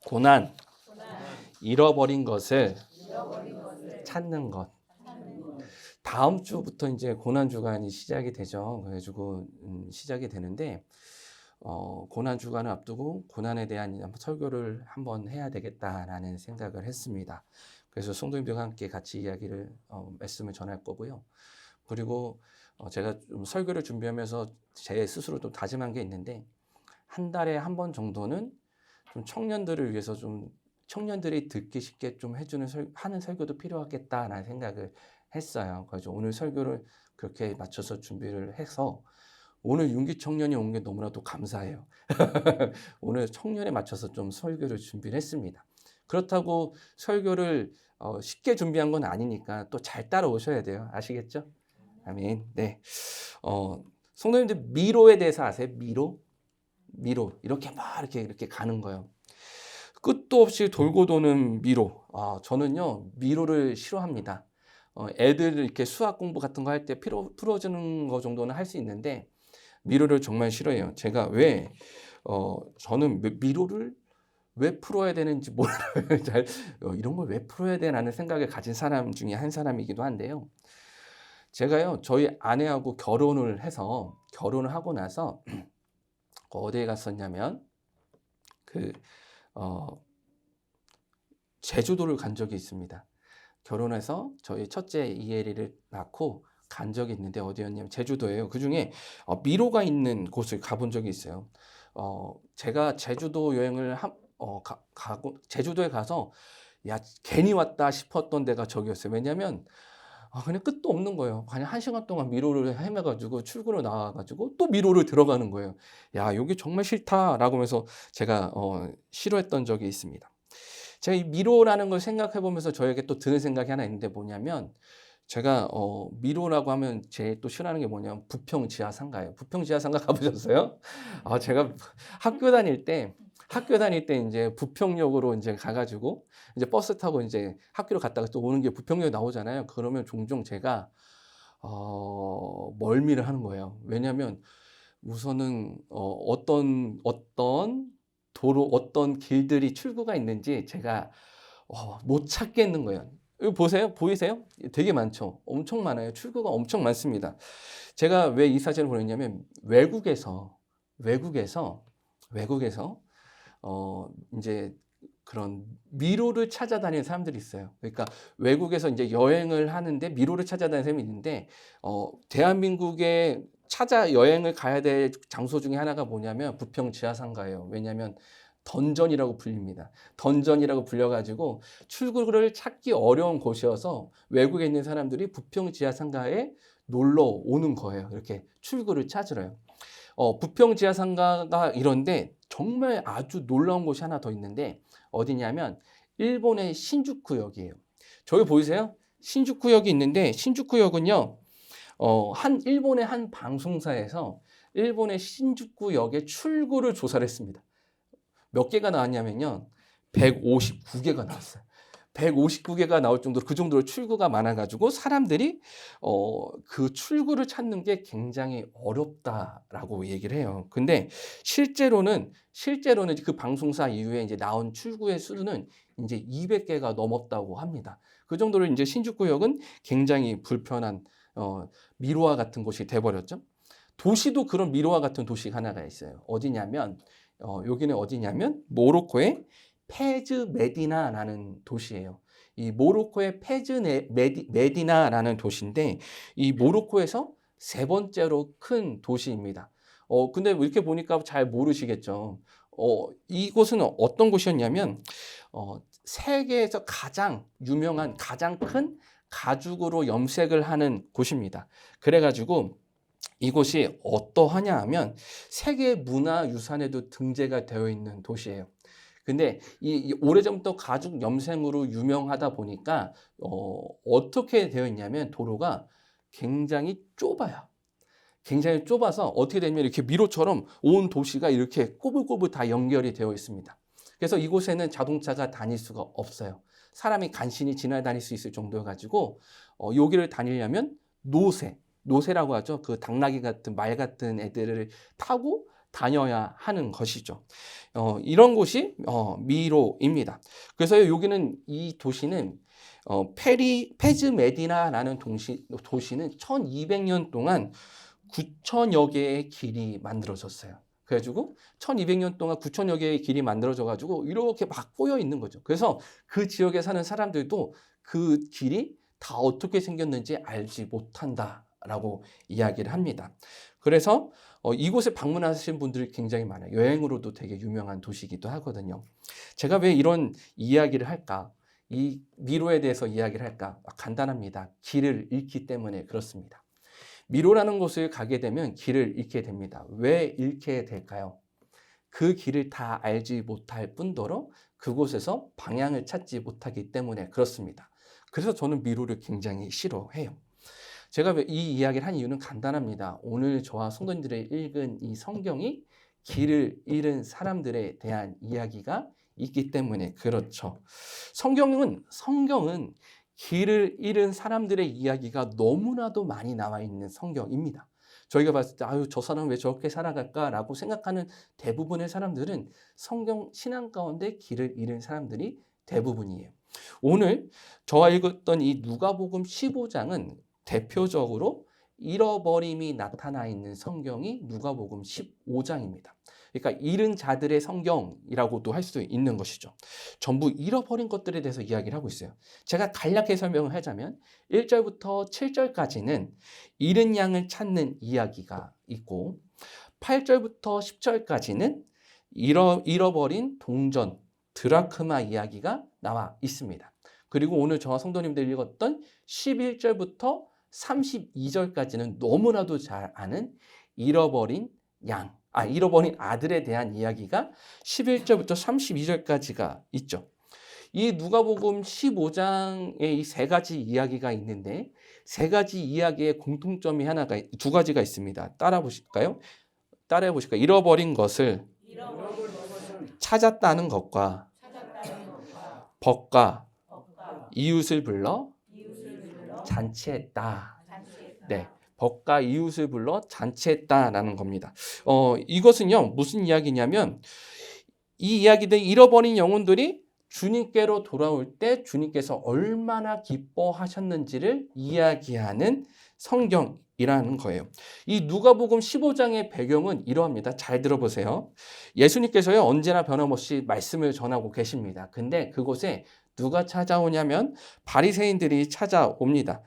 고난, 잃어버린 것을 찾는 것. 다음 주부터 이제 고난 주간이 시작이 되죠. 그래가지고 시작이 되는데 고난 주간을 앞두고 고난에 대한 설교를 한번 해야 되겠다라는 생각을 했습니다. 그래서 성도님들과 함께 같이 이야기를 말씀을 전할 거고요. 그리고 제가 좀 설교를 준비하면서 제 스스로 좀 다짐한 게 있는데 한 달에 한 번 정도는 좀 청년들을 위해서 좀 청년들이 듣기 쉽게 좀 해주는 하는 설교도 필요하겠다라는 생각을 했어요. 그래서 오늘 설교를 그렇게 맞춰서 준비를 해서 오늘 윤기 청년이 온 게 너무나도 감사해요. 오늘 청년에 맞춰서 좀 설교를 준비를 했습니다. 그렇다고 설교를 쉽게 준비한 건 아니니까 또 잘 따라오셔야 돼요. 아시겠죠? 아멘. 네. 성도님들 미로에 대해서 아세요? 미로? 이렇게 막 이렇게 가는 거예요. 끝도 없이 돌고 도는 미로. 저는요 미로를 싫어합니다. 애들 이렇게 수학 공부 같은 거 할 때 풀어주는 거 정도는 할 수 있는데 미로를 정말 싫어해요. 제가 왜 저는 미로를 왜 풀어야 되는지 몰라요. 잘 이런 걸 왜 풀어야 되나는 생각을 가진 사람 중에 한 사람이기도 한데요. 제가요 저희 아내하고 결혼을 하고 나서 어디에 갔었냐면 제주도를 간 적이 있습니다. 결혼해서 저희 첫째 이혜리를 낳고 간 적이 있는데 어디였냐면 제주도예요. 그중에 미로가 있는 곳을 가본 적이 있어요. 제가 제주도 여행을 가고 제주도에 가서 야 괜히 왔다 싶었던 데가 저기였어요. 왜냐하면 그냥 끝도 없는 거예요. 그냥 1시간 동안 미로를 헤매가지고 출구로 나와가지고 또 미로를 들어가는 거예요. 야 여기 정말 싫다라고 하면서 제가 싫어했던 적이 있습니다. 제가 이 미로라는 걸 생각해 보면서 저에게 또 드는 생각이 하나 있는데 뭐냐면 제가 미로라고 하면 제일 또 싫어하는 게 뭐냐면 부평 지하상가예요. 부평 지하상가 가보셨어요? 제가 학교 다닐 때 이제 부평역으로 이제 가가지고 이제 버스 타고 이제 학교를 갔다가 또 오는 게 부평역에 나오잖아요. 그러면 종종 제가 멀미를 하는 거예요. 왜냐하면 우선은 어떤 도로 어떤 길들이 출구가 있는지 제가 못 찾겠는 거예요. 여기 보세요. 보이세요? 되게 많죠. 엄청 많아요. 출구가 엄청 많습니다. 제가 왜 이 사진을 보냈냐면 외국에서 이제 그런 미로를 찾아다니는 사람들이 있어요. 그러니까 외국에서 이제 여행을 하는데 미로를 찾아다니는 사람이 있는데 대한민국에 여행을 가야 될 장소 중에 하나가 뭐냐면 부평 지하상가예요. 왜냐하면 던전이라고 불립니다. 던전이라고 불려가지고 출구를 찾기 어려운 곳이어서 외국에 있는 사람들이 부평 지하상가에 놀러 오는 거예요. 이렇게 출구를 찾으러요. 부평 지하상가가 이런데 정말 아주 놀라운 곳이 하나 더 있는데 어디냐면 일본의 신주쿠역이에요. 저기 보이세요? 신주쿠역이 있는데 신주쿠역은요. 일본의 한 방송사에서 일본의 신주쿠역의 출구를 조사를 했습니다. 몇 개가 나왔냐면요. 159개가 나왔어요. 159개가 나올 정도로 그 정도로 출구가 많아가지고 사람들이 그 출구를 찾는 게 굉장히 어렵다라고 얘기를 해요. 근데 실제로는 그 방송사 이후에 이제 나온 출구의 수는 이제 200개가 넘었다고 합니다. 그 정도로 이제 신주쿠역은 굉장히 불편한 미로와 같은 곳이 돼버렸죠. 도시도 그런 미로와 같은 도시가 하나가 있어요. 어디냐면 여기는 어디냐면 모로코의 페즈 메디나라는 도시예요. 이 모로코의 메디나라는 도시인데 이 모로코에서 세 번째로 큰 도시입니다. 근데 이렇게 보니까 잘 모르시겠죠. 이곳은 어떤 곳이었냐면 세계에서 가장 유명한 가장 큰 가죽으로 염색을 하는 곳입니다. 그래가지고 이곳이 어떠하냐 하면 세계 문화유산에도 등재가 되어 있는 도시예요. 근데 이 오래전부터 가죽 염색으로 유명하다 보니까 어떻게 되어 있냐면 도로가 굉장히 좁아요. 굉장히 좁아서 어떻게 되냐면 이렇게 미로처럼 온 도시가 이렇게 꼬불꼬불 다 연결이 되어 있습니다. 그래서 이곳에는 자동차가 다닐 수가 없어요. 사람이 간신히 지나다닐 수 있을 정도여가지고 여기를 다니려면 노새라고 하죠. 그 당나귀 같은 말 같은 애들을 타고 다녀야 하는 것이죠. 이런 곳이 미로입니다. 그래서 여기는 이 도시는 페즈 메디나라는 도시는 1200년 동안 9천여 개의 길이 만들어졌어요. 그래가지고 1200년 동안 9천여 개의 길이 만들어져 가지고 이렇게 막 꼬여 있는 거죠. 그래서 그 지역에 사는 사람들도 그 길이 다 어떻게 생겼는지 알지 못한다라고 이야기를 합니다. 그래서 이곳에 방문하신 분들이 굉장히 많아요. 여행으로도 되게 유명한 도시이기도 하거든요. 제가 왜 이런 이야기를 할까? 이 미로에 대해서 이야기를 할까? 간단합니다. 길을 잃기 때문에 그렇습니다. 미로라는 곳을 가게 되면 길을 잃게 됩니다. 왜 잃게 될까요? 그 길을 다 알지 못할 뿐더러 그곳에서 방향을 찾지 못하기 때문에 그렇습니다. 그래서 저는 미로를 굉장히 싫어해요. 제가 이 이야기를 한 이유는 간단합니다. 오늘 저와 성도님들이 읽은 이 성경이 길을 잃은 사람들에 대한 이야기가 있기 때문에 그렇죠. 성경은 길을 잃은 사람들의 이야기가 너무나도 많이 나와 있는 성경입니다. 저희가 봤을 때 아유 저 사람은 왜 저렇게 살아갈까라고 생각하는 대부분의 사람들은 성경 신앙 가운데 길을 잃은 사람들이 대부분이에요. 오늘 저와 읽었던 이 누가복음 15장은 대표적으로 잃어버림이 나타나 있는 성경이 누가복음 15장입니다. 그러니까 잃은 자들의 성경이라고도 할 수 있는 것이죠. 전부 잃어버린 것들에 대해서 이야기를 하고 있어요. 제가 간략하게 설명을 하자면 1절부터 7절까지는 잃은 양을 찾는 이야기가 있고 8절부터 10절까지는 잃어버린 동전, 드라크마 이야기가 나와 있습니다. 그리고 오늘 저와 성도님들 읽었던 11절부터 32절까지는 너무나도 잘 아는 잃어버린 아들에 대한 이야기가 11절부터 32절까지가 있죠. 이 누가복음 15장에 이 세 가지 이야기가 있는데 세 가지 이야기의 공통점이 두 가지가 있습니다. 따라해 보실까요? 잃어버린 것을 찾았다는 것과 벗과 이웃을 불러 잔치했다. 네. 벗과 이웃을 불러 잔치했다라는 겁니다. 이것은요, 무슨 이야기냐면, 이 이야기들 잃어버린 영혼들이 주님께로 돌아올 때 주님께서 얼마나 기뻐하셨는지를 이야기하는 성경이라는 거예요. 이 누가복음 15장의 배경은 이러합니다. 잘 들어보세요. 예수님께서요, 언제나 변함없이 말씀을 전하고 계십니다. 근데 그곳에 누가 찾아오냐면 바리새인들이 찾아옵니다.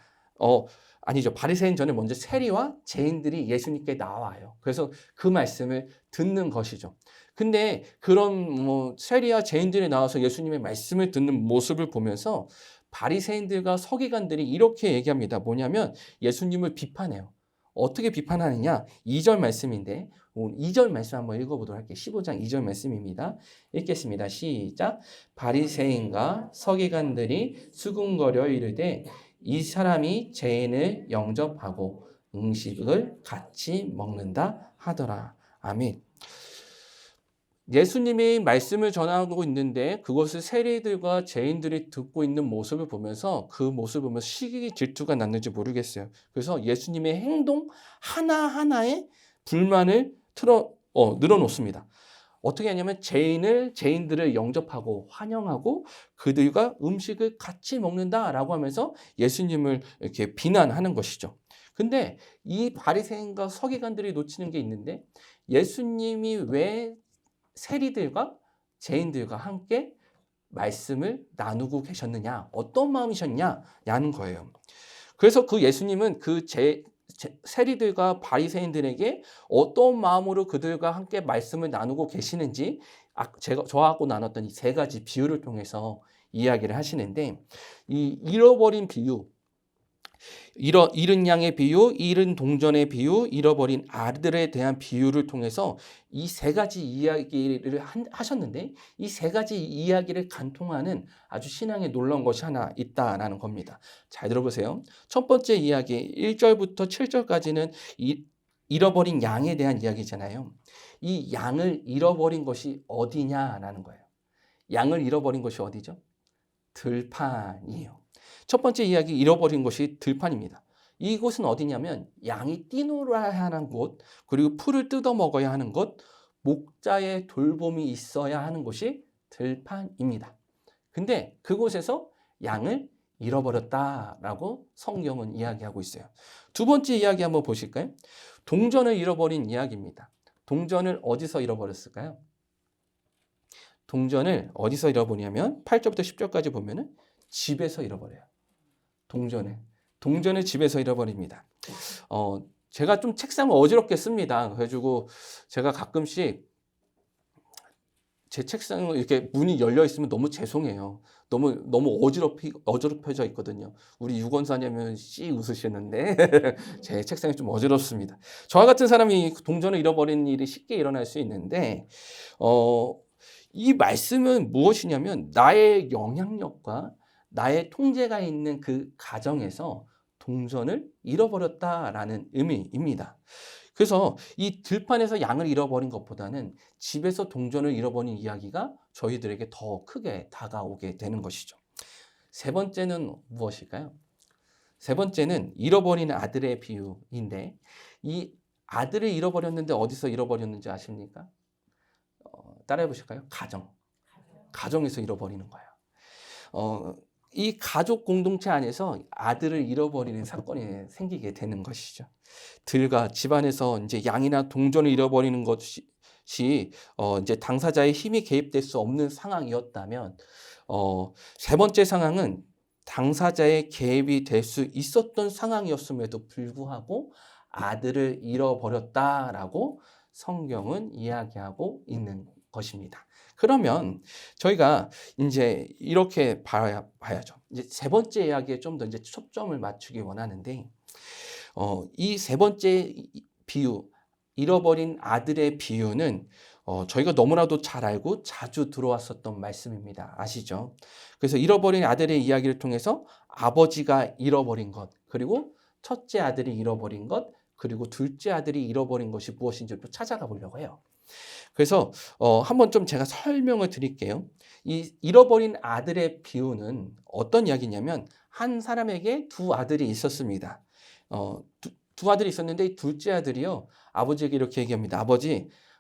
아니죠. 바리새인 전에 먼저 세리와 죄인들이 예수님께 나와요. 그래서 그 말씀을 듣는 것이죠. 근데 그런 세리와 죄인들이 나와서 예수님의 말씀을 듣는 모습을 보면서 바리새인들과 서기관들이 이렇게 얘기합니다. 뭐냐면 예수님을 비판해요. 어떻게 비판하느냐? 2절 말씀인데 2절 말씀 한번 읽어보도록 할게요. 15장 2절 말씀입니다. 읽겠습니다. 시작. 바리새인과 서기관들이 수군거려 이르되 이 사람이 죄인을 영접하고 음식을 같이 먹는다 하더라. 아멘. 예수님이 말씀을 전하고 있는데 그것을 세리들과 죄인들이 듣고 있는 모습을 보면서 그 모습을 보면서 시기 질투가 났는지 모르겠어요. 그래서 예수님의 행동 하나하나에 불만을 늘어놓습니다. 어떻게 하냐면 죄인들을 영접하고 환영하고 그들과 음식을 같이 먹는다라고 하면서 예수님을 이렇게 비난하는 것이죠. 근데 이 바리새인과 서기관들이 놓치는 게 있는데 예수님이 왜 세리들과 죄인들과 함께 말씀을 나누고 계셨느냐, 어떤 마음이셨냐는 거예요. 그래서 그 예수님은 그 세리들과 바리새인들에게 어떤 마음으로 그들과 함께 말씀을 나누고 계시는지 저하고 나눴던 이 세 가지 비유를 통해서 이야기를 하시는데 이 잃어버린 비유, 잃은 양의 비유, 잃은 동전의 비유, 잃어버린 아들에 대한 비유를 통해서 이 세 가지 이야기를 하셨는데 이 세 가지 이야기를 간통하는 아주 신앙에 놀라운 것이 하나 있다라는 겁니다. 잘 들어보세요. 첫 번째 이야기 1절부터 7절까지는 잃어버린 양에 대한 이야기잖아요. 이 양을 잃어버린 것이 어디냐라는 거예요. 양을 잃어버린 것이 어디죠? 들판이에요. 첫 번째 이야기 잃어버린 것이 들판입니다. 이곳은 어디냐면 양이 뛰놀아야 하는 곳, 그리고 풀을 뜯어 먹어야 하는 곳, 목자의 돌봄이 있어야 하는 곳이 들판입니다. 근데 그곳에서 양을 잃어버렸다라고 성경은 이야기하고 있어요. 두 번째 이야기 한번 보실까요? 동전을 잃어버린 이야기입니다. 동전을 어디서 잃어버렸을까요? 동전을 어디서 잃어버리냐면 8절부터 10절까지 보면은 집에서 잃어버려요. 동전을 집에서 잃어버립니다. 제가 좀 책상을 어지럽게 씁니다. 그래가지고 제가 가끔씩 제 책상은 이렇게 문이 열려 있으면 너무 죄송해요. 너무 어지럽혀져 있거든요. 우리 유권사님은 씨 웃으시는데 제 책상이 좀 어지럽습니다. 저와 같은 사람이 동전을 잃어버리는 일이 쉽게 일어날 수 있는데 이 말씀은 무엇이냐면 나의 영향력과 나의 통제가 있는 그 가정에서 동전을 잃어버렸다라는 의미입니다. 그래서 이 들판에서 양을 잃어버린 것보다는 집에서 동전을 잃어버린 이야기가 저희들에게 더 크게 다가오게 되는 것이죠. 세 번째는 무엇일까요? 세 번째는 잃어버린 아들의 비유인데 이 아들을 잃어버렸는데 어디서 잃어버렸는지 아십니까? 따라해 보실까요? 가정에서 잃어버리는 거예요. 이 가족 공동체 안에서 아들을 잃어버리는 사건이 생기게 되는 것이죠. 들과 집안에서 이제 양이나 동전을 잃어버리는 것이 이제 당사자의 힘이 개입될 수 없는 상황이었다면, 세 번째 상황은 당사자의 개입이 될 수 있었던 상황이었음에도 불구하고 아들을 잃어버렸다라고 성경은 이야기하고 있는 것입니다. 그러면 저희가 이제 이렇게 봐야죠. 이제 세 번째 이야기에 좀 더 이제 초점을 맞추기 원하는데, 이 세 번째 비유, 잃어버린 아들의 비유는 저희가 너무나도 잘 알고 자주 들어왔었던 말씀입니다. 아시죠? 그래서 잃어버린 아들의 이야기를 통해서 아버지가 잃어버린 것, 그리고 첫째 아들이 잃어버린 것, 그리고 둘째 아들이 잃어버린 것이 무엇인지 또 찾아가 보려고 해요. 그래서 한번 좀 제가 설명을 드릴게요. 이 잃어버린 아들의 비유는 어떤 이야기냐면 한 사람에게 두 아들이 있었습니다. 두 아들이 있었는데 이 둘째 아들이요, 아버지에게 이렇게 얘기합니다.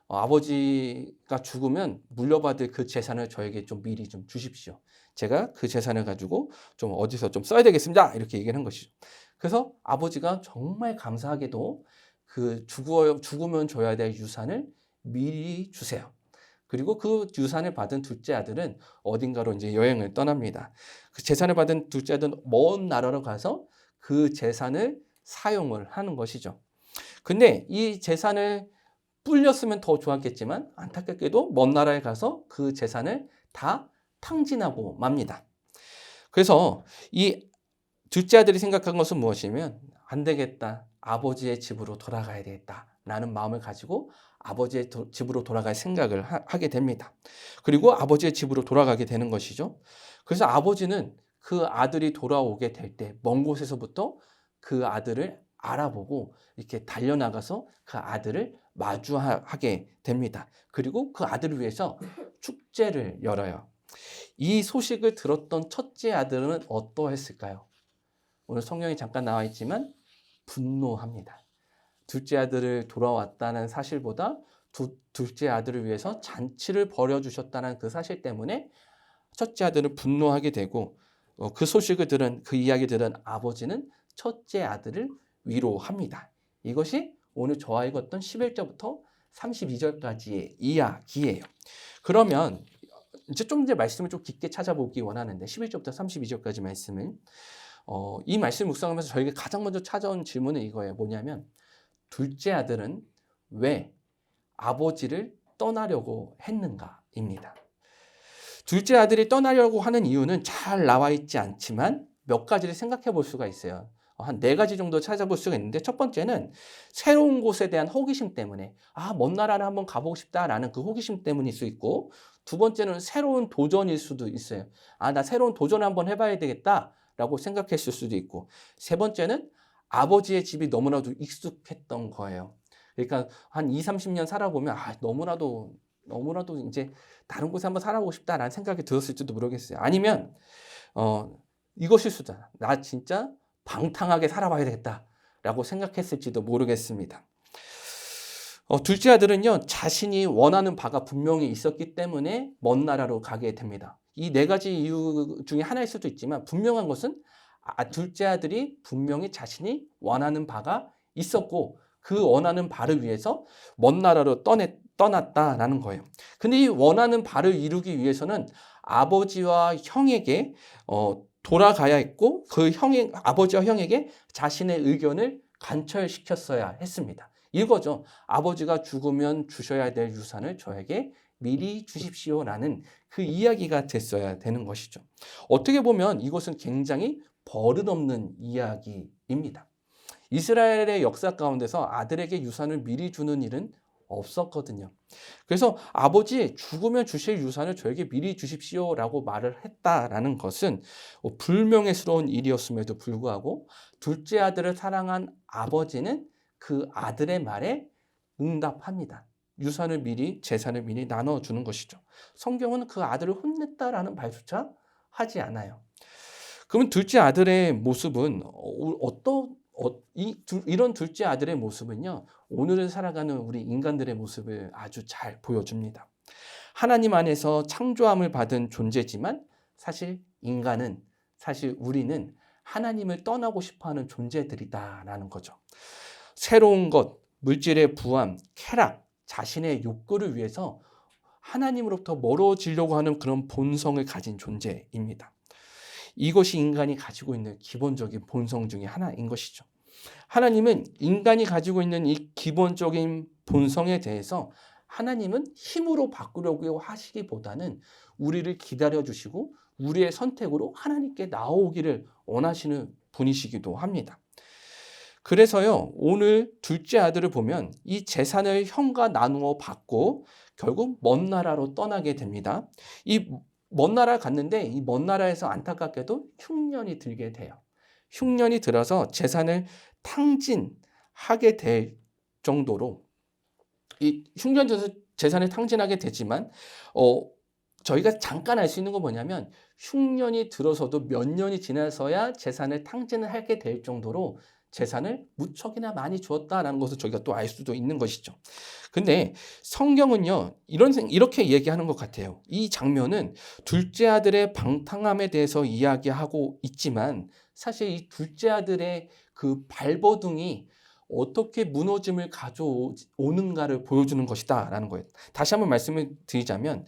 아버지가 죽으면 물려받을 그 재산을 저에게 좀 미리 좀 주십시오. 제가 그 재산을 가지고 좀 어디서 좀 써야 되겠습니다. 이렇게 얘기를 한 것이죠. 그래서 아버지가 정말 감사하게도 그 죽으면 줘야 될 유산을 미리 주세요. 그리고 그 유산을 받은 둘째 아들은 어딘가로 이제 여행을 떠납니다. 그 재산을 받은 둘째 아들은 먼 나라로 가서 그 재산을 사용을 하는 것이죠. 근데 이 재산을 불렸으면 더 좋았겠지만 안타깝게도 먼 나라에 가서 그 재산을 다 탕진하고 맙니다. 그래서 이 둘째 아들이 생각한 것은 무엇이냐면 안 되겠다. 아버지의 집으로 돌아가야 되겠다. 라는 마음을 가지고 아버지의 집으로 돌아갈 생각을 하게 됩니다. 그리고 아버지의 집으로 돌아가게 되는 것이죠. 그래서 아버지는 그 아들이 돌아오게 될 때 먼 곳에서부터 그 아들을 알아보고 이렇게 달려나가서 그 아들을 마주하게 됩니다. 그리고 그 아들을 위해서 축제를 열어요. 이 소식을 들었던 첫째 아들은 어떠했을까요? 오늘 성경에 잠깐 나와 있지만 분노합니다. 둘째 아들을 돌아왔다는 사실보다 둘째 아들을 위해서 잔치를 벌여주셨다는 그 사실 때문에 첫째 아들은 분노하게 되고 그 소식을 들은 그 이야기 들은 아버지는 첫째 아들을 위로합니다. 이것이 오늘 저와 읽었던 11절부터 32절까지의 이야기예요. 그러면 이제 말씀을 좀 깊게 찾아보기 원하는데 11절부터 32절까지 말씀을 이 말씀 묵상하면서 저에게 가장 먼저 찾아온 질문은 이거예요. 뭐냐면 둘째 아들은 왜 아버지를 떠나려고 했는가입니다. 둘째 아들이 떠나려고 하는 이유는 잘 나와 있지 않지만 몇 가지를 생각해 볼 수가 있어요. 한 4가지 정도 찾아볼 수가 있는데 첫 번째는 새로운 곳에 대한 호기심 때문에 먼 나라를 한번 가보고 싶다라는 그 호기심 때문일 수 있고, 두 번째는 새로운 도전일 수도 있어요. 나 새로운 도전을 한번 해봐야 되겠다라고 생각했을 수도 있고, 세 번째는 아버지의 집이 너무나도 익숙했던 거예요. 그러니까 한 20, 30년 살아보면 너무나도 이제 다른 곳에 한번 살아보고 싶다라는 생각이 들었을지도 모르겠어요. 아니면 이것일 수도 있다. 나 진짜 방탕하게 살아봐야 되겠다라고 생각했을지도 모르겠습니다. 둘째 아들은요, 자신이 원하는 바가 분명히 있었기 때문에 먼 나라로 가게 됩니다. 이 네 가지 이유 중에 하나일 수도 있지만 분명한 것은 둘째 아들이 분명히 자신이 원하는 바가 있었고 그 원하는 바를 위해서 먼 나라로 떠났다라는 거예요. 근데 이 원하는 바를 이루기 위해서는 아버지와 형에게 돌아가야 했고 아버지와 형에게 자신의 의견을 관철시켰어야 했습니다. 이거죠. 아버지가 죽으면 주셔야 될 유산을 저에게 미리 주십시오라는 그 이야기가 됐어야 되는 것이죠. 어떻게 보면 이것은 굉장히 버릇없는 이야기입니다. 이스라엘의 역사 가운데서 아들에게 유산을 미리 주는 일은 없었거든요. 그래서 아버지 죽으면 주실 유산을 저에게 미리 주십시오라고 말을 했다라는 것은 불명예스러운 일이었음에도 불구하고 둘째 아들을 사랑한 아버지는 그 아들의 말에 응답합니다. 유산을 미리, 재산을 미리 나눠주는 것이죠. 성경은 그 아들을 혼냈다라는 말조차 하지 않아요. 그러면 둘째 아들의 모습은 이런 둘째 아들의 모습은요, 오늘을 살아가는 우리 인간들의 모습을 아주 잘 보여줍니다. 하나님 안에서 창조함을 받은 존재지만 사실 우리는 하나님을 떠나고 싶어하는 존재들이다라는 거죠. 새로운 것, 물질의 부함, 쾌락, 자신의 욕구를 위해서 하나님으로부터 멀어지려고 하는 그런 본성을 가진 존재입니다. 이것이 인간이 가지고 있는 기본적인 본성 중에 하나인 것이죠. 하나님은 인간이 가지고 있는 이 기본적인 본성에 대해서 하나님은 힘으로 바꾸려고 하시기보다는 우리를 기다려주시고 우리의 선택으로 하나님께 나오기를 원하시는 분이시기도 합니다. 그래서요, 오늘 둘째 아들을 보면 이 재산을 형과 나누어 받고 결국 먼 나라로 떠나게 됩니다. 이 먼 나라를 갔는데 이 먼 나라에서 안타깝게도 흉년이 들게 돼요. 흉년이 들어서 재산을 탕진하게 될 정도로 이 흉년이 들어서 재산을 탕진하게 되지만 저희가 잠깐 알 수 있는 건 뭐냐면 흉년이 들어서도 몇 년이 지나서야 재산을 탕진을 하게 될 정도로 재산을 무척이나 많이 주었다라는 것을 저희가 또 알 수도 있는 것이죠. 근데 성경은요, 이렇게 얘기하는 것 같아요. 이 장면은 둘째 아들의 방탕함에 대해서 이야기하고 있지만 사실 이 둘째 아들의 그 발버둥이 어떻게 무너짐을 가져오는가를 보여주는 것이다라는 거예요. 다시 한번 말씀을 드리자면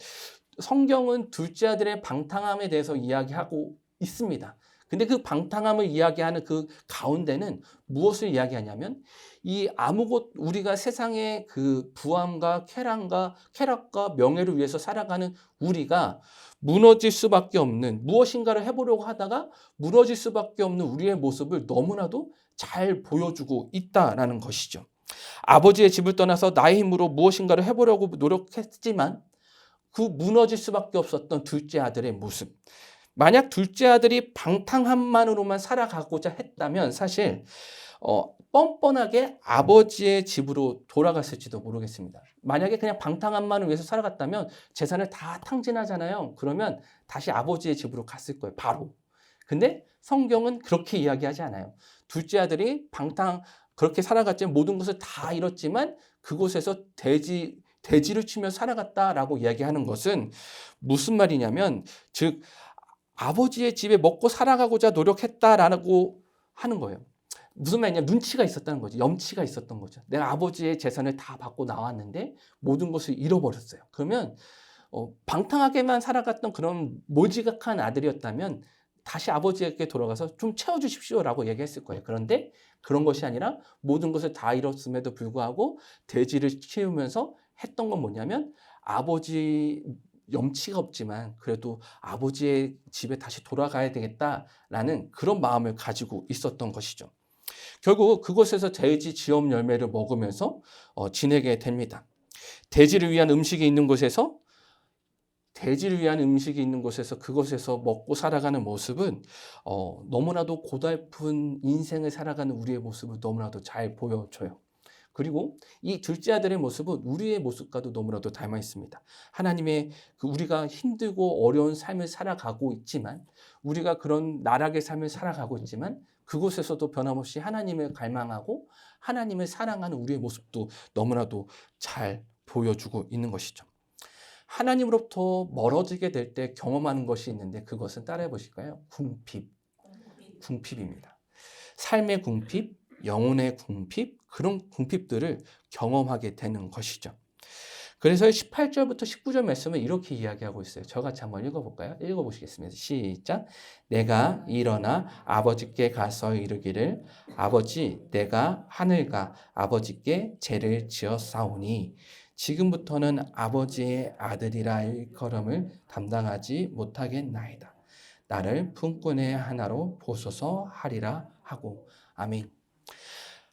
성경은 둘째 아들의 방탕함에 대해서 이야기하고 있습니다. 근데 그 방탕함을 이야기하는 그 가운데는 무엇을 이야기하냐면 우리가 세상의 그 부함과 쾌락과 명예를 위해서 살아가는 우리가 무너질 수밖에 없는 무엇인가를 해보려고 하다가 무너질 수밖에 없는 우리의 모습을 너무나도 잘 보여주고 있다라는 것이죠. 아버지의 집을 떠나서 나의 힘으로 무엇인가를 해보려고 노력했지만 그 무너질 수밖에 없었던 둘째 아들의 모습. 만약 둘째 아들이 방탕함만으로만 살아가고자 했다면 사실 뻔뻔하게 아버지의 집으로 돌아갔을지도 모르겠습니다. 만약에 그냥 방탕함만을 위해서 살아갔다면 재산을 다 탕진하잖아요. 그러면 다시 아버지의 집으로 갔을 거예요. 바로. 근데 성경은 그렇게 이야기하지 않아요. 둘째 아들이 그렇게 살아갔지만 모든 것을 다 잃었지만 그곳에서 돼지를 치며 살아갔다라고 이야기하는 것은 무슨 말이냐면 즉 아버지의 집에 먹고 살아가고자 노력했다라고 하는 거예요. 무슨 말이냐? 눈치가 있었다는 거죠. 염치가 있었던 거죠. 내가 아버지의 재산을 다 받고 나왔는데 모든 것을 잃어버렸어요. 그러면 방탕하게만 살아갔던 그런 몰지각한 아들이었다면 다시 아버지에게 돌아가서 좀 채워주십시오라고 얘기했을 거예요. 그런데 그런 것이 아니라 모든 것을 다 잃었음에도 불구하고 돼지를 키우면서 했던 건 뭐냐면 아버지 염치가 없지만 그래도 아버지의 집에 다시 돌아가야 되겠다라는 그런 마음을 가지고 있었던 것이죠. 결국 그곳에서 돼지 지엄 열매를 먹으면서 지내게 됩니다. 돼지를 위한 음식이 있는 곳에서 그곳에서 먹고 살아가는 모습은 너무나도 고달픈 인생을 살아가는 우리의 모습을 너무나도 잘 보여줘요. 그리고 이 둘째 아들의 모습은 우리의 모습과도 너무나도 닮아 있습니다. 하나님의 우리가 힘들고 어려운 삶을 살아가고 있지만, 우리가 그런 나락의 삶을 살아가고 있지만, 그곳에서도 변함없이 하나님을 갈망하고 하나님을 사랑하는 우리의 모습도 너무나도 잘 보여주고 있는 것이죠. 하나님으로부터 멀어지게 될 때 경험하는 것이 있는데, 그것은 따라해 보실까요? 궁핍입니다. 삶의 궁핍, 영혼의 궁핍, 그런 궁핍들을 경험하게 되는 것이죠. 그래서 18절부터 19절 말씀은 이렇게 이야기하고 있어요. 저같이 한번 읽어볼까요? 읽어보시겠습니다. 시작. 내가 일어나 아버지께 가서 이르기를, 아버지, 내가 하늘과 아버지께 죄를 지었사오니 지금부터는 아버지의 아들이라 일컬음을 담당하지 못하겠나이다. 나를 품꾼의 하나로 보소서 하리라 하고. 아멘.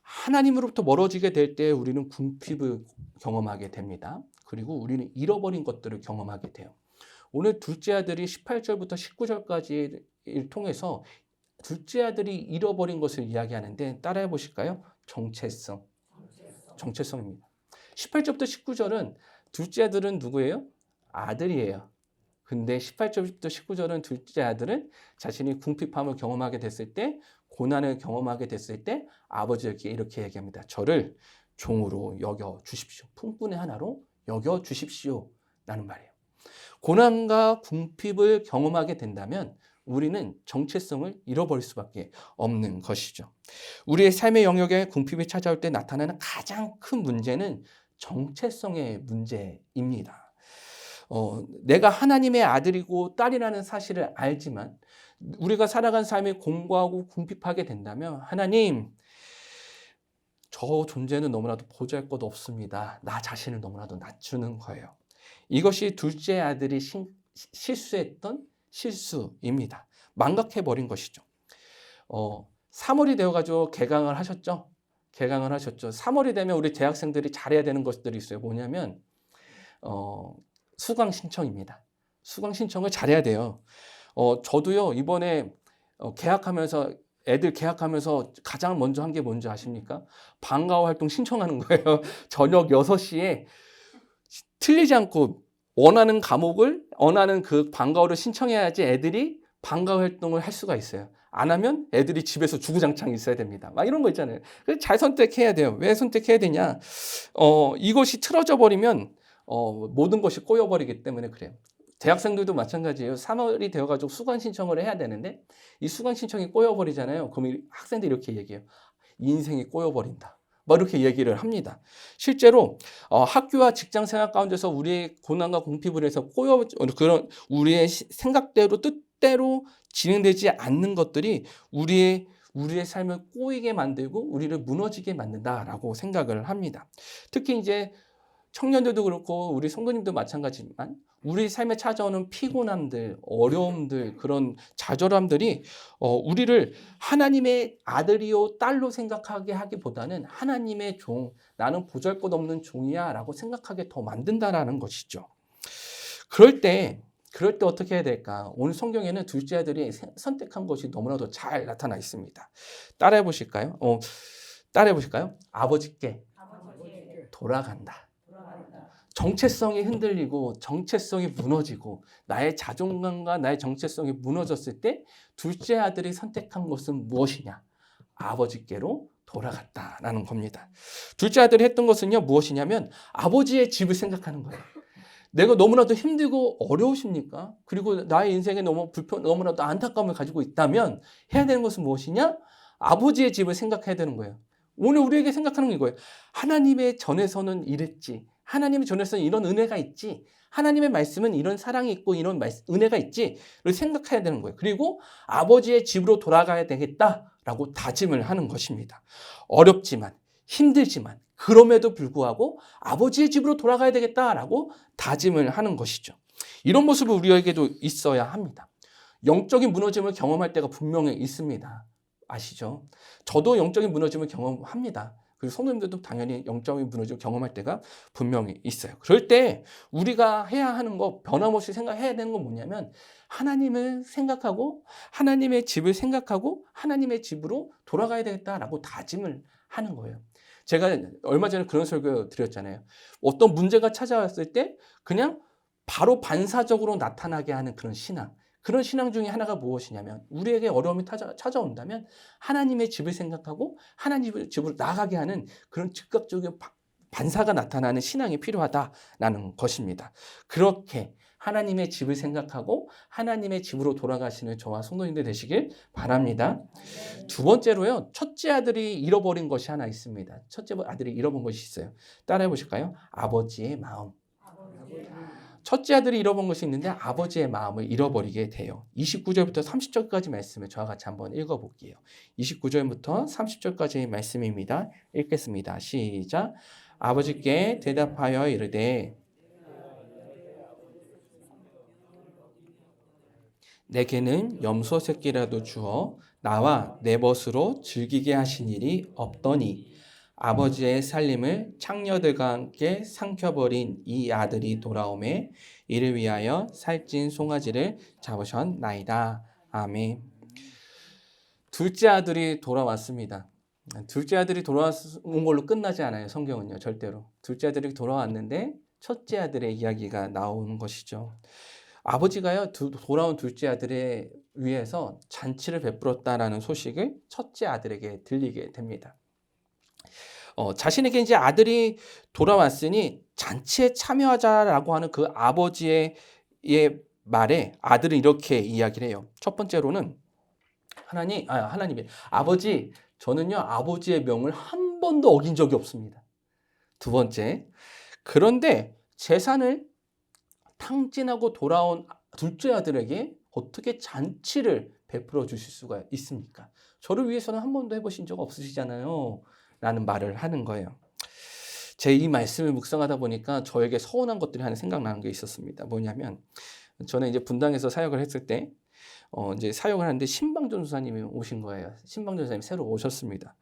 하나님으로부터 멀어지게 될 때 우리는 궁핍을 경험하게 됩니다. 그리고 우리는 잃어버린 것들을 경험하게 돼요. 오늘 둘째 아들이 18절부터 19절까지를 통해서 둘째 아들이 잃어버린 것을 이야기하는데, 따라해 보실까요? 정체성입니다. 18절부터 19절은 둘째 아들은 누구예요? 아들이에요. 근데 18절부터 19절은 둘째 아들은 자신이 궁핍함을 경험하게 됐을 때, 고난을 경험하게 됐을 때 아버지에게 이렇게 얘기합니다. 저를 종으로 여겨 주십시오. 품꾼의 하나로 여겨 주십시오. 라는 말이에요. 고난과 궁핍을 경험하게 된다면 우리는 정체성을 잃어버릴 수밖에 없는 것이죠. 우리의 삶의 영역에 궁핍이 찾아올 때 나타나는 가장 큰 문제는 정체성의 문제입니다. 내가 하나님의 아들이고 딸이라는 사실을 알지만 우리가 살아간 삶이 공고하고 궁핍하게 된다면, 하나님, 저 존재는 너무나도 보잘것 없습니다. 나 자신을 너무나도 낮추는 거예요. 이것이 둘째 아들이 실수했던 실수입니다. 망각해버린 것이죠. 3월이 되어가지고 개강을 하셨죠? 3월이 되면 우리 대학생들이 잘해야 되는 것들이 있어요. 뭐냐면 수강 신청입니다. 수강 신청을 잘해야 돼요. 저도요, 이번에 애들 개학하면서 가장 먼저 한 게 뭔지 아십니까? 방과후 활동 신청하는 거예요. 저녁 6시에 틀리지 않고 원하는 과목을, 원하는 그 방과후를 신청해야지 애들이 방과후 활동을 할 수가 있어요. 안 하면 애들이 집에서 주구장창 있어야 됩니다. 막 이런 거 있잖아요. 그래서 잘 선택해야 돼요. 왜 선택해야 되냐? 이것이 틀어져 버리면 모든 것이 꼬여버리기 때문에 그래요. 대학생들도 마찬가지예요. 3월이 되어가지고 수강 신청을 해야 되는데 이 수강 신청이 꼬여버리잖아요. 그럼 학생들이 이렇게 얘기해요. 인생이 꼬여버린다. 뭐 이렇게 얘기를 합니다. 실제로 학교와 직장 생활 가운데서 우리의 고난과 궁핍을 해서 그런 우리의 생각대로 뜻대로 진행되지 않는 것들이 우리의 삶을 꼬이게 만들고 우리를 무너지게 만든다라고 생각을 합니다. 특히 이제 청년들도 그렇고 우리 성도님도 마찬가지지만 우리 삶에 찾아오는 피곤함들, 어려움들, 그런 좌절함들이 우리를 하나님의 아들이요 딸로 생각하게 하기보다는 하나님의 종, 나는 보잘것없는 종이야 라고 생각하게 더 만든다라는 것이죠. 그럴 때 어떻게 해야 될까? 오늘 성경에는 둘째 아들이 선택한 것이 너무나도 잘 나타나 있습니다. 따라해 보실까요? 아버지께 돌아간다. 정체성이 흔들리고 정체성이 무너지고 나의 자존감과 나의 정체성이 무너졌을 때 둘째 아들이 선택한 것은 무엇이냐? 아버지께로 돌아갔다라는 겁니다. 둘째 아들이 했던 것은요, 무엇이냐면 아버지의 집을 생각하는 거예요. 내가 너무나도 힘들고 어려우십니까? 그리고 나의 인생에 너무나도 안타까움을 가지고 있다면 해야 되는 것은 무엇이냐? 아버지의 집을 생각해야 되는 거예요. 오늘 우리에게 생각하는 게 이거예요. 하나님의 전에서는 이랬지. 하나님의 전에서는 이런 은혜가 있지. 하나님의 말씀은 이런 사랑이 있고 이런 은혜가 있지를 생각해야 되는 거예요. 그리고 아버지의 집으로 돌아가야 되겠다라고 다짐을 하는 것입니다. 어렵지만 힘들지만 그럼에도 불구하고 아버지의 집으로 돌아가야 되겠다라고 다짐을 하는 것이죠. 이런 모습은 우리에게도 있어야 합니다. 영적인 무너짐을 경험할 때가 분명히 있습니다. 아시죠? 저도 영적인 무너짐을 경험합니다. 그리고 성도님들도 당연히 영적인 무너짐을 경험할 때가 분명히 있어요. 그럴 때 우리가 해야 하는 거, 변함없이 생각해야 되는 건 뭐냐면 하나님을 생각하고 하나님의 집을 생각하고 하나님의 집으로 돌아가야 되겠다라고 다짐을 하는 거예요. 제가 얼마 전에 그런 설교 드렸잖아요. 어떤 문제가 찾아왔을 때 그냥 바로 반사적으로 나타나게 하는 그런 신앙. 그런 신앙 중에 하나가 무엇이냐면 우리에게 어려움이 찾아온다면 하나님의 집을 생각하고 하나님의 집으로 나아가게 하는 그런 즉각적인 반사가 나타나는 신앙이 필요하다라는 것입니다. 그렇게 하나님의 집을 생각하고 하나님의 집으로 돌아가시는 저와 성도님들 되시길 바랍니다. 두 번째로요. 첫째 아들이 잃어버린 것이 하나 있습니다. 첫째 아들이 잃어본 것이 있어요. 따라해 보실까요? 아버지의 마음. 첫째 아들이 잃어본 것이 있는데 아버지의 마음을 잃어버리게 돼요. 29절부터 30절까지 말씀을 저와 같이 한번 읽어볼게요. 29절부터 30절까지의 말씀입니다. 읽겠습니다. 시작. 아버지께 대답하여 이르되 내게는 염소 새끼라도 주어 나와 내 벗으로 즐기게 하신 일이 없더니 아버지의 살림을 창녀들과 함께 삼켜버린 이 아들이 돌아오매 이를 위하여 살찐 송아지를 잡으셨나이다. 아멘. 둘째 아들이 돌아왔습니다. 둘째 아들이 돌아온 걸로 끝나지 않아요. 성경은요. 절대로. 둘째 아들이 돌아왔는데 첫째 아들의 이야기가 나오는 것이죠. 아버지가요, 돌아온 둘째 아들에 위해서 잔치를 베풀었다라는 소식을 첫째 아들에게 들리게 됩니다. 자신에게 이제 아들이 돌아왔으니 잔치에 참여하자라고 하는 그 아버지의 말에 아들은 이렇게 이야기를 해요. 첫 번째로는 하나님이 아버지, 저는요 아버지의 명을 한 번도 어긴 적이 없습니다. 두 번째, 그런데 재산을 탕진하고 돌아온 둘째 아들에게 어떻게 잔치를 베풀어 주실 수가 있습니까? 저를 위해서는 한 번도 해보신 적 없으시잖아요. 라는 말을 하는 거예요. 제 이 말씀을 묵상하다 보니까 저에게 서운한 것들이 하나 생각나는 게 있었습니다. 뭐냐면 저는 이제 분당에서 사역을 했을 때 이제 사역을 하는데 신방전 수사님이 오신 거예요. 신방전 수사님이 새로 오셨습니다.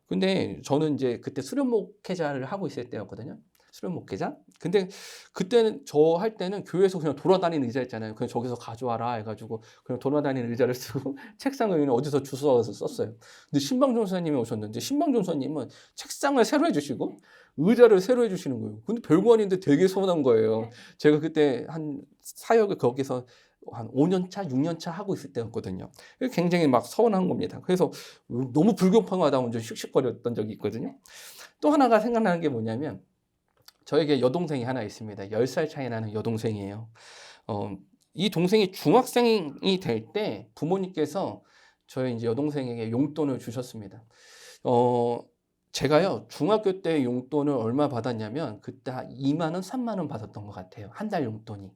근데 저는 이제 그때 수련 목회자를 하고 있을 때였거든요. 수련 목회자. 근데 그때는 저 할 때는 교회에서 그냥 돌아다니는 의자 있잖아요. 그냥 저기서 가져와라 해가지고 그냥 돌아다니는 의자를 쓰고 책상을 그냥 어디서 주워와서 썼어요. 근데 신방전사님이 오셨는데 신방전사님은 책상을 새로 해주시고 의자를 새로 해주시는 거예요. 근데 별거 아닌데 되게 서운한 거예요. 제가 그때 한 사역을 거기서 한 5년 차, 6년 차 하고 있을 때였거든요. 굉장히 막 서운한 겁니다. 그래서 너무 불공평하다 먼저 씩씩거렸던 적이 있거든요. 또 하나가 생각나는 게 뭐냐면 저에게 여동생이 하나 있습니다. 10살 차이 나는 여동생이에요. 이 동생이 중학생이 될 때 부모님께서 저희 이제 여동생에게 용돈을 주셨습니다. 제가요, 중학교 때 용돈을 얼마 받았냐면 그때 2만 원, 3만 원 받았던 것 같아요. 한 달 용돈이.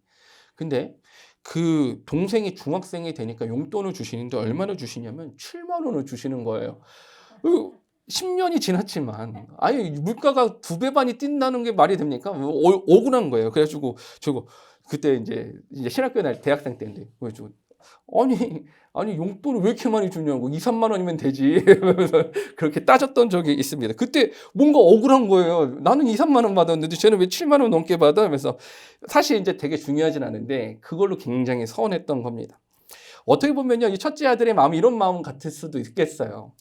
근데 그 동생이 중학생이 되니까 용돈을 주시는데 얼마나 주시냐면 7만 원을 주시는 거예요. 10년이 지났지만 아니 물가가 2배 반이 뛴다는 게 말이 됩니까? 억울한 거예요. 그래가지고 저 그때 이제 신학교 날 대학생 때인데 그래가지고 아니 용돈을 왜 이렇게 많이 주냐고 2, 3만 원이면 되지 그렇게 따졌던 적이 있습니다. 그때 뭔가 억울한 거예요. 나는 2, 3만 원 받았는데 쟤는 왜 7만 원 넘게 받아? 하면서 사실 이제 되게 중요하진 않은데 그걸로 굉장히 서운했던 겁니다. 어떻게 보면요, 이 첫째 아들의 마음이 이런 마음 같을 수도 있겠어요.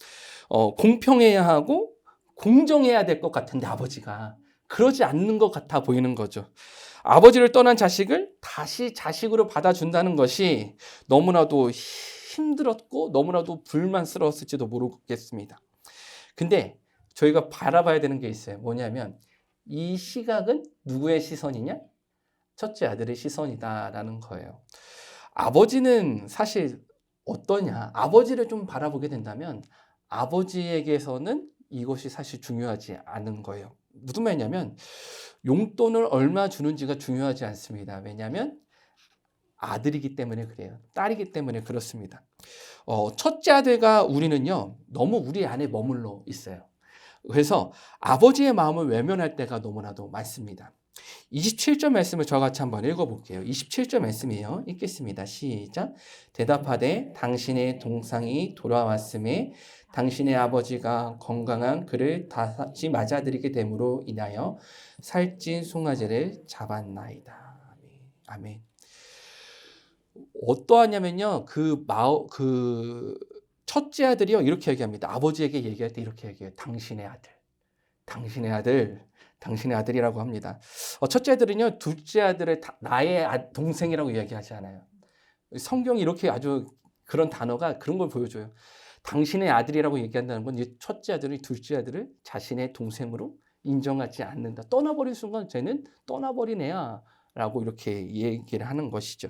공평해야 하고 공정해야 될 것 같은데 아버지가 그러지 않는 것 같아 보이는 거죠. 아버지를 떠난 자식을 다시 자식으로 받아준다는 것이 너무나도 힘들었고 너무나도 불만스러웠을지도 모르겠습니다. 근데 저희가 바라봐야 되는 게 있어요. 뭐냐면 이 시각은 누구의 시선이냐? 첫째 아들의 시선이다라는 거예요. 아버지는 사실 어떠냐? 아버지를 좀 바라보게 된다면 아버지에게서는 이것이 사실 중요하지 않은 거예요. 무슨 말이냐면 용돈을 얼마 주는지가 중요하지 않습니다. 왜냐하면 아들이기 때문에 그래요. 딸이기 때문에 그렇습니다. 첫째 아들과 우리는요, 너무 우리 안에 머물러 있어요. 그래서 아버지의 마음을 외면할 때가 너무나도 많습니다. 27절 말씀을 저와 같이 한번 읽어볼게요. 27절 말씀이에요. 읽겠습니다. 시작. 대답하되 당신의 동상이 돌아왔음에 당신의 아버지가 건강한 그를 다시 맞아들이게 됨으로 인하여 살찐 송아지를 잡았나이다. 아멘. 어떠하냐면요. 그 첫째 아들이요. 이렇게 얘기합니다. 아버지에게 얘기할 때 이렇게 얘기해요. 당신의 아들. 당신의 아들이라고 합니다. 첫째 아들은요, 둘째 아들을 나의 동생이라고 이야기하지 않아요. 성경이 이렇게 아주 그런 단어가 그런 걸 보여줘요. 당신의 아들이라고 얘기한다는 건 첫째 아들이 둘째 아들을 자신의 동생으로 인정하지 않는다. 떠나버린 순간 쟤는 떠나버린 애야 라고 이렇게 얘기를 하는 것이죠.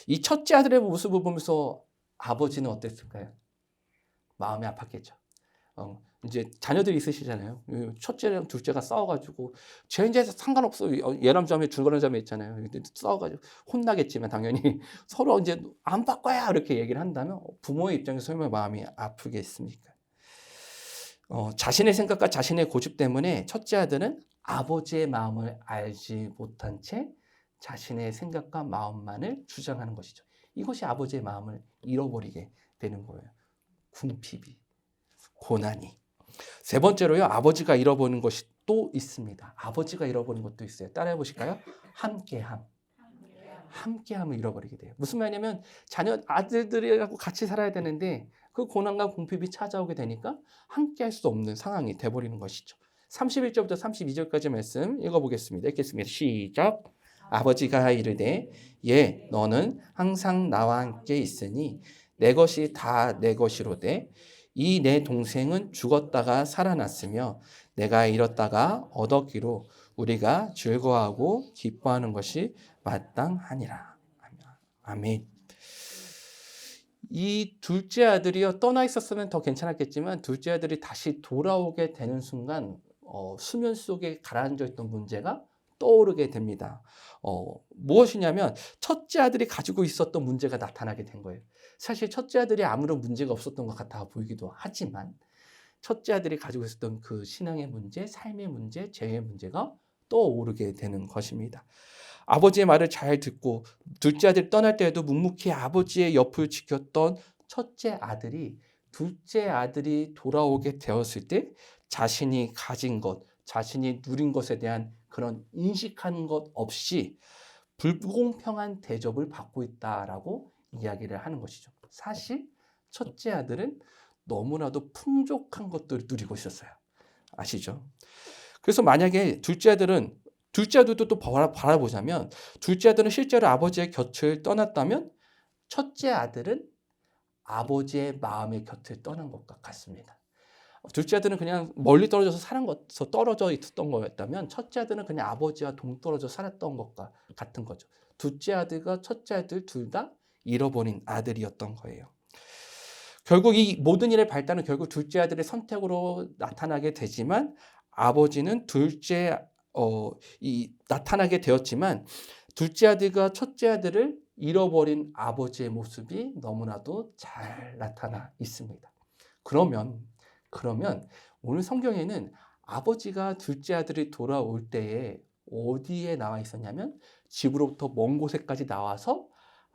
이 첫째 아들의 모습을 보면서 아버지는 어땠을까요? 마음이 아팠겠죠. 이제 자녀들이 있으시잖아요. 첫째랑 둘째가 싸워가지고 쟤 이제 상관없어. 예람자매 줄거람자매 있잖아요. 싸워가지고 혼나겠지만 당연히 서로 이제 안 바꿔야 이렇게 얘기를 한다면 부모의 입장에서 얼마나 마음이 아프겠습니까? 자신의 생각과 자신의 고집 때문에 첫째 아들은 아버지의 마음을 알지 못한 채 자신의 생각과 마음만을 주장하는 것이죠. 이것이 아버지의 마음을 잃어버리게 되는 거예요. 궁핍이, 고난이. 세 번째로요, 아버지가 잃어버리는 것이 또 있습니다. 아버지가 잃어버리는 것도 있어요. 따라해 보실까요? 함께함. 함께함을 잃어버리게 돼요. 무슨 말이냐면 아들들이라고 같이 살아야 되는데 그 고난과 궁핍이 찾아오게 되니까 함께할 수 없는 상황이 돼버리는 것이죠. 31절부터 32절까지 말씀 읽어보겠습니다. 읽겠습니다. 시작. 아버지가 이르되 예 너는 항상 나와 함께 있으니 내 것이 다 내 것이로되 이 내 동생은 죽었다가 살아났으며 내가 잃었다가 얻었기로 우리가 즐거워하고 기뻐하는 것이 마땅하니라. 아멘. 이 둘째 아들이요 떠나 있었으면 더 괜찮았겠지만 둘째 아들이 다시 돌아오게 되는 순간 수면 속에 가라앉아 있던 문제가 떠오르게 됩니다. 무엇이냐면 첫째 아들이 가지고 있었던 문제가 나타나게 된 거예요. 사실 첫째 아들이 아무런 문제가 없었던 것 같아 보이기도 하지만 첫째 아들이 가지고 있었던 그 신앙의 문제, 삶의 문제, 죄의 문제가 떠오르게 되는 것입니다. 아버지의 말을 잘 듣고 둘째 아들이 떠날 때에도 묵묵히 아버지의 옆을 지켰던 첫째 아들이 둘째 아들이 돌아오게 되었을 때 자신이 가진 것, 자신이 누린 것에 대한 그런 인식하는 것 없이 불공평한 대접을 받고 있다라고 이야기를 하는 것이죠. 사실 첫째 아들은 너무나도 풍족한 것들을 누리고 있었어요. 아시죠? 그래서 만약에 둘째 아들도 또 바라보자면 둘째 아들은 실제로 아버지의 곁을 떠났다면 첫째 아들은 아버지의 마음의 곁을 떠난 것과 같습니다. 둘째 아들은 그냥 멀리 떨어져 있었던 거였다면 첫째 아들은 그냥 아버지와 동떨어져 살았던 것과 같은 거죠. 둘째 아들과 첫째 아들 둘 다 잃어버린 아들이었던 거예요. 결국 이 모든 일의 발단은 결국 둘째 아들의 선택으로 나타나게 되지만 아버지는 나타나게 되었지만 둘째 아들과 첫째 아들을 잃어버린 아버지의 모습이 너무나도 잘 나타나 있습니다. 그러면 오늘 성경에는 아버지가 둘째 아들이 돌아올 때에 어디에 나와 있었냐면 집으로부터 먼 곳에까지 나와서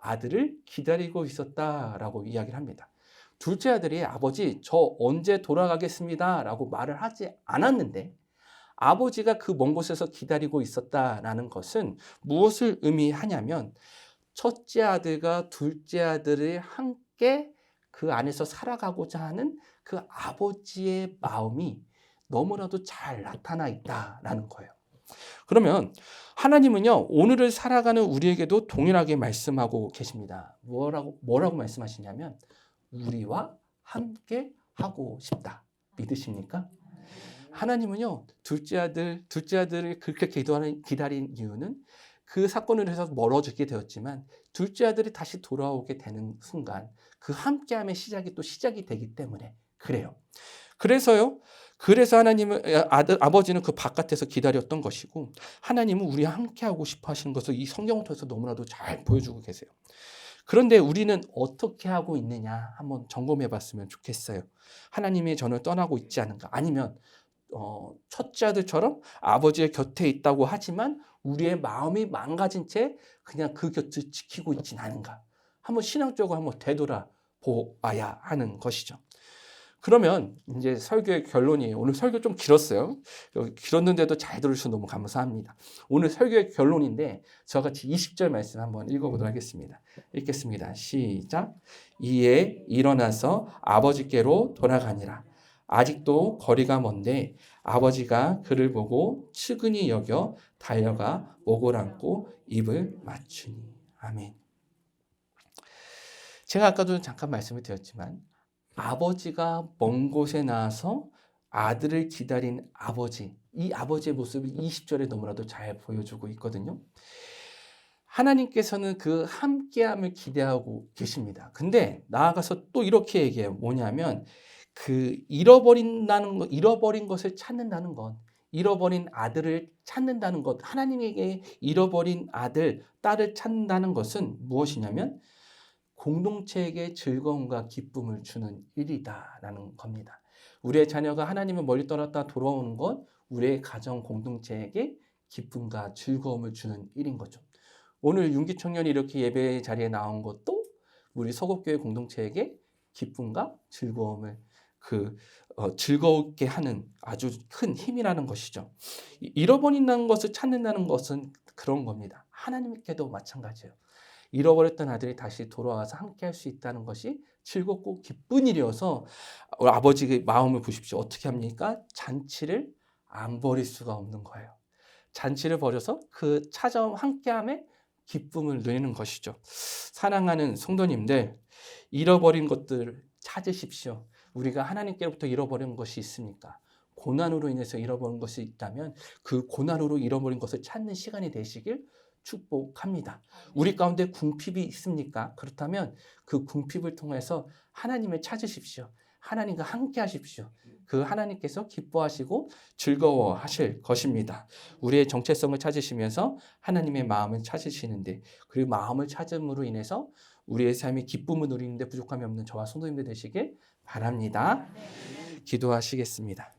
아들을 기다리고 있었다라고 이야기를 합니다. 둘째 아들이 아버지 저 언제 돌아가겠습니다 라고 말을 하지 않았는데 아버지가 그 먼 곳에서 기다리고 있었다라는 것은 무엇을 의미하냐면 첫째 아들과 둘째 아들이 함께 그 안에서 살아가고자 하는 그 아버지의 마음이 너무나도 잘 나타나 있다라는 거예요. 그러면 하나님은요 오늘을 살아가는 우리에게도 동일하게 말씀하고 계십니다. 뭐라고 말씀하시냐면 우리와 함께 하고 싶다. 믿으십니까? 하나님은요 둘째 아들을 그렇게 기다린 이유는 그 사건을 해서 멀어지게 되었지만 둘째 아들이 다시 돌아오게 되는 순간 그 함께함의 시작이 되기 때문에 그래요. 그래서 아버지는 그 바깥에서 기다렸던 것이고 하나님은 우리와 함께하고 싶어 하시는 것을 이 성경을 통해서 너무나도 잘 보여주고 계세요. 그런데 우리는 어떻게 하고 있느냐 한번 점검해 봤으면 좋겠어요. 하나님이 저를 떠나고 있지 않은가 아니면 첫째 아들처럼 아버지의 곁에 있다고 하지만 우리의 마음이 망가진 채 그냥 그 곁을 지키고 있진 않은가 한번 신앙적으로 한번 되돌아보아야 하는 것이죠. 그러면 이제 설교의 결론이에요. 오늘 설교 좀 길었어요. 길었는데도 잘 들으셔서 너무 감사합니다. 오늘 설교의 결론인데 저같이 20절 말씀 한번 읽어보도록 하겠습니다. 읽겠습니다. 시작. 이에 일어나서 아버지께로 돌아가니라. 아직도 거리가 먼데 아버지가 그를 보고 측은히 여겨 달려가 목을 안고 입을 맞추니. 아멘. 제가 아까도 잠깐 말씀을 드렸지만 아버지가 먼 곳에 나와서 아들을 기다린 아버지, 이 아버지의 모습을 20절에 너무나도 잘 보여주고 있거든요. 하나님께서는 그 함께함을 기대하고 계십니다. 근데 나아가서 또 이렇게 얘기해요. 뭐냐면 그 잃어버린 것을 찾는다는 것, 잃어버린 아들을 찾는다는 것, 하나님에게 잃어버린 아들, 딸을 찾는다는 것은 무엇이냐면 공동체에게 즐거움과 기쁨을 주는 일이다라는 겁니다. 우리의 자녀가 하나님을 멀리 떠났다 돌아오는 것, 우리의 가정 공동체에게 기쁨과 즐거움을 주는 일인 거죠. 오늘 윤기 청년이 이렇게 예배 자리에 나온 것도 우리 서곡교회 공동체에게 기쁨과 즐거움을 즐겁게 하는 아주 큰 힘이라는 것이죠. 잃어버린다는 것을 찾는다는 것은 그런 겁니다. 하나님께도 마찬가지예요. 잃어버렸던 아들이 다시 돌아와서 함께 할 수 있다는 것이 즐겁고 기쁜 일이어서 아버지의 마음을 보십시오. 어떻게 합니까? 잔치를 안 버릴 수가 없는 거예요. 잔치를 벌여서 그 찾아온 함께함에 기쁨을 누리는 것이죠. 사랑하는 성도님들, 잃어버린 것들을 찾으십시오. 우리가 하나님께로부터 잃어버린 것이 있습니까? 고난으로 인해서 잃어버린 것이 있다면 그 고난으로 잃어버린 것을 찾는 시간이 되시길 축복합니다. 우리 가운데 궁핍이 있습니까? 그렇다면 그 궁핍을 통해서 하나님을 찾으십시오. 하나님과 함께 하십시오. 그 하나님께서 기뻐하시고 즐거워하실 것입니다. 우리의 정체성을 찾으시면서 하나님의 마음을 찾으시는데, 그리고 마음을 찾음으로 인해서 우리의 삶이 기쁨을 누리는데 부족함이 없는 저와 성도님들 되시길 바랍니다. 기도하시겠습니다.